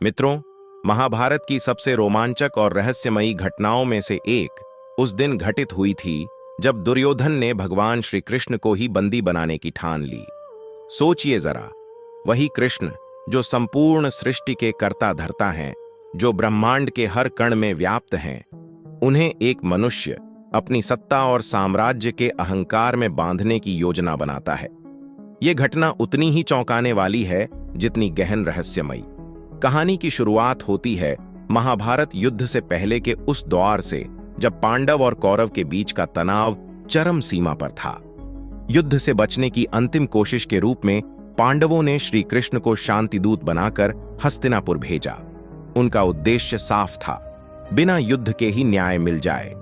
मित्रों, महाभारत की सबसे रोमांचक और रहस्यमयी घटनाओं में से एक उस दिन घटित हुई थी जब दुर्योधन ने भगवान श्री कृष्ण को ही बंदी बनाने की ठान ली। सोचिए जरा, वही कृष्ण जो संपूर्ण सृष्टि के कर्ता धर्ता हैं, जो ब्रह्मांड के हर कण में व्याप्त हैं, उन्हें एक मनुष्य अपनी सत्ता और साम्राज्य के अहंकार में बांधने की योजना बनाता है। यह घटना उतनी ही चौंकाने वाली है जितनी गहन रहस्यमयी। कहानी की शुरुआत होती है महाभारत युद्ध से पहले के उस दौर से जब पांडव और कौरव के बीच का तनाव चरम सीमा पर था। युद्ध से बचने की अंतिम कोशिश के रूप में पांडवों ने श्री कृष्ण को शांतिदूत बनाकर हस्तिनापुर भेजा। उनका उद्देश्य साफ था, बिना युद्ध के ही न्याय मिल जाए।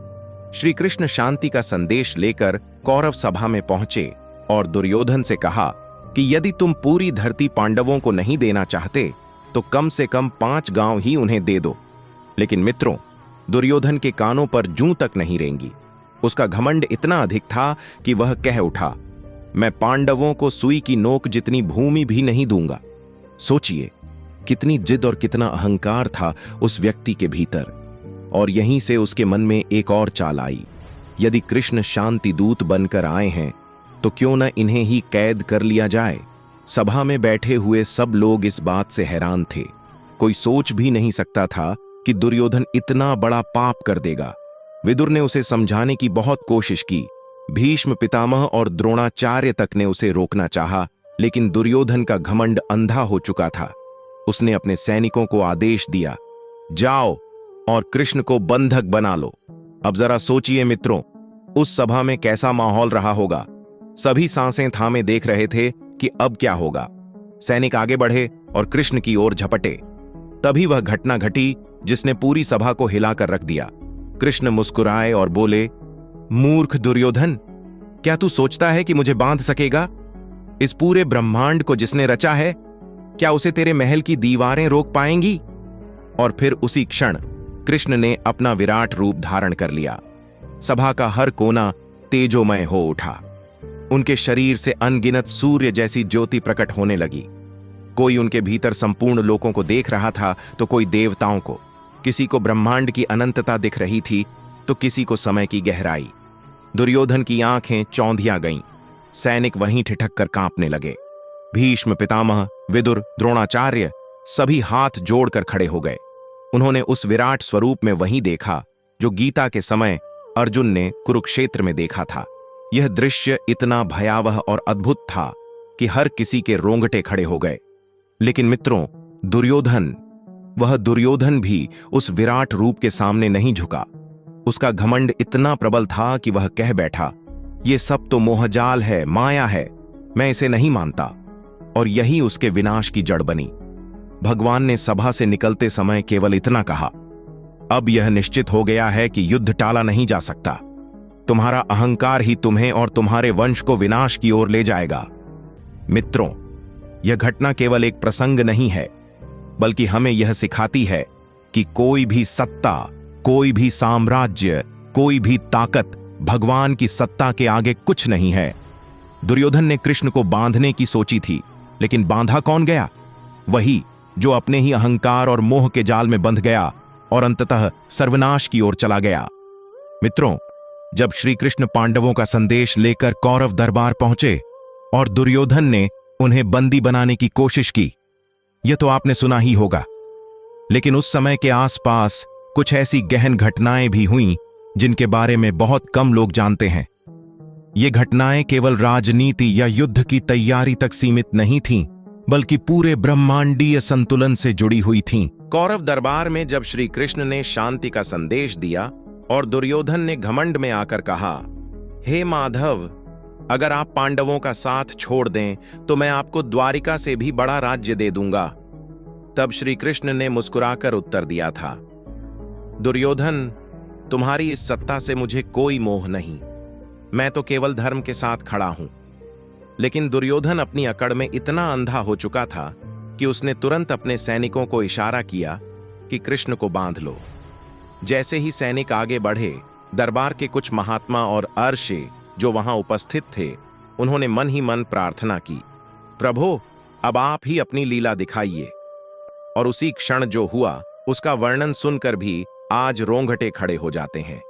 श्री कृष्ण शांति का संदेश लेकर कौरव सभा में पहुंचे और दुर्योधन से कहा कि यदि तुम पूरी धरती पांडवों को नहीं देना चाहते तो कम से कम 5 गांव ही उन्हें दे दो। लेकिन मित्रों, दुर्योधन के कानों पर जूं तक नहीं रेंगी। उसका घमंड इतना अधिक था कि वह कह उठा, मैं पांडवों को सुई की नोक जितनी भूमि भी नहीं दूंगा। सोचिए, कितनी जिद और कितना अहंकार था उस व्यक्ति के भीतर। और यहीं से उसके मन में एक और चाल आई, यदि कृष्ण शांति दूत बनकर आए हैं तो क्यों न इन्हें ही कैद कर लिया जाए। सभा में बैठे हुए सब लोग इस बात से हैरान थे। कोई सोच भी नहीं सकता था कि दुर्योधन इतना बड़ा पाप कर देगा। विदुर ने उसे समझाने की बहुत कोशिश की। भीष्म पितामह और द्रोणाचार्य तक ने उसे रोकना चाहा, लेकिन दुर्योधन का घमंड अंधा हो चुका था। उसने अपने सैनिकों को आदेश दिया, जाओ और कृष्ण को बंधक बना लो। अब जरा सोचिए मित्रों, उस सभा में कैसा माहौल रहा होगा। सभी सांसें थामे देख रहे थे कि अब क्या होगा। सैनिक आगे बढ़े और कृष्ण की ओर झपटे। तभी वह घटना घटी जिसने पूरी सभा को हिलाकर रख दिया। कृष्ण मुस्कुराए और बोले, मूर्ख दुर्योधन, क्या तू सोचता है कि मुझे बांध सकेगा? इस पूरे ब्रह्मांड को जिसने रचा है, क्या उसे तेरे महल की दीवारें रोक पाएंगी? और फिर उसी क्षण कृष्ण ने अपना विराट रूप धारण कर लिया। सभा का हर कोना तेजोमय हो उठा। उनके शरीर से अनगिनत सूर्य जैसी ज्योति प्रकट होने लगी। कोई उनके भीतर संपूर्ण लोकों को देख रहा था तो कोई देवताओं को। किसी को ब्रह्मांड की अनंतता दिख रही थी तो किसी को समय की गहराई। दुर्योधन की आंखें चौंधिया गईं। सैनिक वहीं ठिठक कर कांपने लगे। भीष्म पितामह, विदुर, द्रोणाचार्य सभी हाथ जोड़कर खड़े हो गए। उन्होंने उस विराट स्वरूप में वही देखा जो गीता के समय अर्जुन ने कुरुक्षेत्र में देखा था। यह दृश्य इतना भयावह और अद्भुत था कि हर किसी के रोंगटे खड़े हो गए। लेकिन मित्रों, दुर्योधन भी उस विराट रूप के सामने नहीं झुका। उसका घमंड इतना प्रबल था कि वह कह बैठा, यह सब तो मोहजाल है, माया है, मैं इसे नहीं मानता। और यही उसके विनाश की जड़ बनी। भगवान ने सभा से निकलते समय केवल इतना कहा, अब यह निश्चित हो गया है कि युद्ध टाला नहीं जा सकता। तुम्हारा अहंकार ही तुम्हें और तुम्हारे वंश को विनाश की ओर ले जाएगा। मित्रों, यह घटना केवल एक प्रसंग नहीं है, बल्कि हमें यह सिखाती है कि कोई भी सत्ता, कोई भी साम्राज्य, कोई भी ताकत भगवान की सत्ता के आगे कुछ नहीं है। दुर्योधन ने कृष्ण को बांधने की सोची थी, लेकिन बांधा कौन गया? वही जो अपने ही अहंकार और मोह के जाल में बंध गया और अंततः सर्वनाश की ओर चला गया। मित्रों, जब श्री कृष्ण पांडवों का संदेश लेकर कौरव दरबार पहुंचे और दुर्योधन ने उन्हें बंदी बनाने की कोशिश की, यह तो आपने सुना ही होगा। लेकिन उस समय के आसपास कुछ ऐसी गहन घटनाएं भी हुईं जिनके बारे में बहुत कम लोग जानते हैं। ये घटनाएं केवल राजनीति या युद्ध की तैयारी तक सीमित नहीं थीं, बल्कि पूरे ब्रह्मांडीय संतुलन से जुड़ी हुई थीं। कौरव दरबार में जब श्री कृष्ण ने शांति का संदेश दिया और दुर्योधन ने घमंड में आकर कहा, हे माधव, अगर आप पांडवों का साथ छोड़ दें तो मैं आपको द्वारिका से भी बड़ा राज्य दे दूंगा। तब श्री कृष्ण ने मुस्कुराकर उत्तर दिया था, दुर्योधन, तुम्हारी इस सत्ता से मुझे कोई मोह नहीं, मैं तो केवल धर्म के साथ खड़ा हूं। लेकिन दुर्योधन अपनी अकड़ में इतना अंधा हो चुका था कि उसने तुरंत अपने सैनिकों को इशारा किया कि कृष्ण को बांध लो। जैसे ही सैनिक आगे बढ़े, दरबार के कुछ महात्मा और अर्षे जो वहां उपस्थित थे, उन्होंने मन ही मन प्रार्थना की, प्रभो, अब आप ही अपनी लीला दिखाइए। और उसी क्षण जो हुआ उसका वर्णन सुनकर भी आज रोंगटे खड़े हो जाते हैं।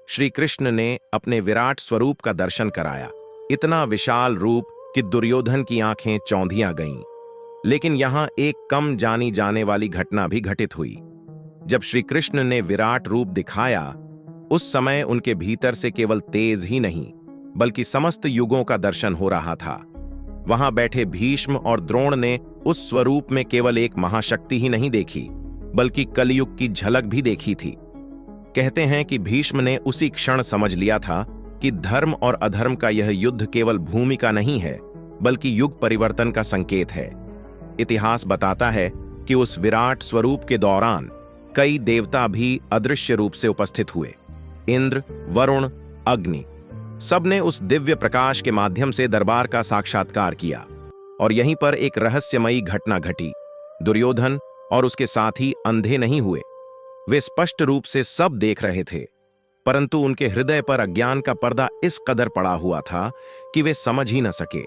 श्री कृष्ण ने अपने विराट स्वरूप का दर्शन कराया, इतना विशाल रूप कि दुर्योधन की आंखें चौंधियां गईं। लेकिन यहां एक कम जानी जाने वाली घटना भी घटित हुई। जब श्री कृष्ण ने विराट रूप दिखाया, उस समय उनके भीतर से केवल तेज ही नहीं बल्कि समस्त युगों का दर्शन हो रहा था। वहां बैठे भीष्म और द्रोण ने उस स्वरूप में केवल एक महाशक्ति ही नहीं देखी बल्कि कलयुग की झलक भी देखी थी। कहते हैं कि भीष्म ने उसी क्षण समझ लिया था कि धर्म और अधर्म का यह युद्ध केवल भूमि का नहीं है बल्कि युग परिवर्तन का संकेत है। इतिहास बताता है कि उस विराट स्वरूप के दौरान कई देवता भी अदृश्य रूप से उपस्थित हुए। इंद्र, वरुण, अग्नि, सबने उस दिव्य प्रकाश के माध्यम से दरबार का साक्षात्कार किया। और यहीं पर एक रहस्यमयी घटना घटी। दुर्योधन और उसके साथी अंधे नहीं हुए, वे स्पष्ट रूप से सब देख रहे थे, परंतु उनके हृदय पर अज्ञान का पर्दा इस कदर पड़ा हुआ था कि वे समझ ही न सके।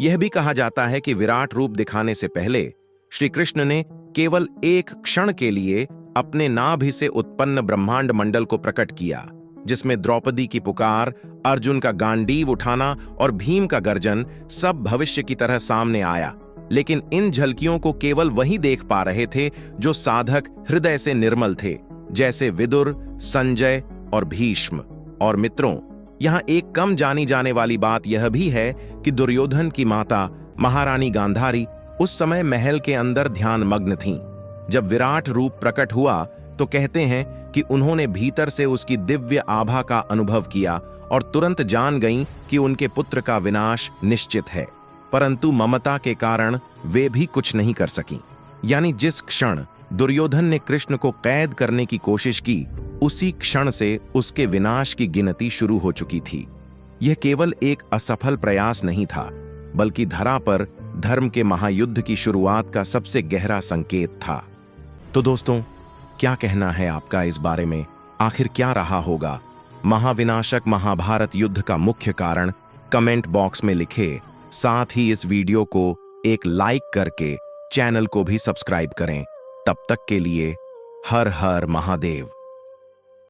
यह भी कहा जाता है कि विराट रूप दिखाने से पहले श्री कृष्ण ने केवल एक क्षण के लिए अपने नाभि से उत्पन्न ब्रह्मांड मंडल को प्रकट किया, जिसमें द्रौपदी की पुकार, अर्जुन का गांडीव उठाना और भीम का गर्जन सब भविष्य की तरह सामने आया। लेकिन इन झलकियों को केवल वही देख पा रहे थे जो साधक हृदय से निर्मल थे, जैसे विदुर, संजय और भीष्म। और मित्रों, यहां एक कम जानी जाने वाली बात यह भी है कि दुर्योधन की माता महारानी गांधारी उस समय महल के अंदर ध्यान मग्न थीं। जब विराट रूप प्रकट हुआ तो कहते हैं कि उन्होंने भीतर से उसकी दिव्य आभा का अनुभव किया और तुरंत जान गईं कि उनके पुत्र का विनाश निश्चित है। परंतु ममता के कारण वे भी कुछ नहीं कर सकीं। यानी जिस क्षण दुर्योधन ने कृष्ण को कैद करने की कोशिश की, उसी क्षण से उसके विनाश की गिनती शुरू हो चुकी थी। यह केवल एक असफल प्रयास नहीं था, बल्कि धरा पर धर्म के महायुद्ध की शुरुआत का सबसे गहरा संकेत था। तो दोस्तों, क्या कहना है आपका इस बारे में? आखिर क्या रहा होगा महाविनाशक महाभारत युद्ध का मुख्य कारण? कमेंट बॉक्स में लिखे। साथ ही इस वीडियो को एक लाइक करके चैनल को भी सब्सक्राइब करें। तब तक के लिए हर हर महादेव।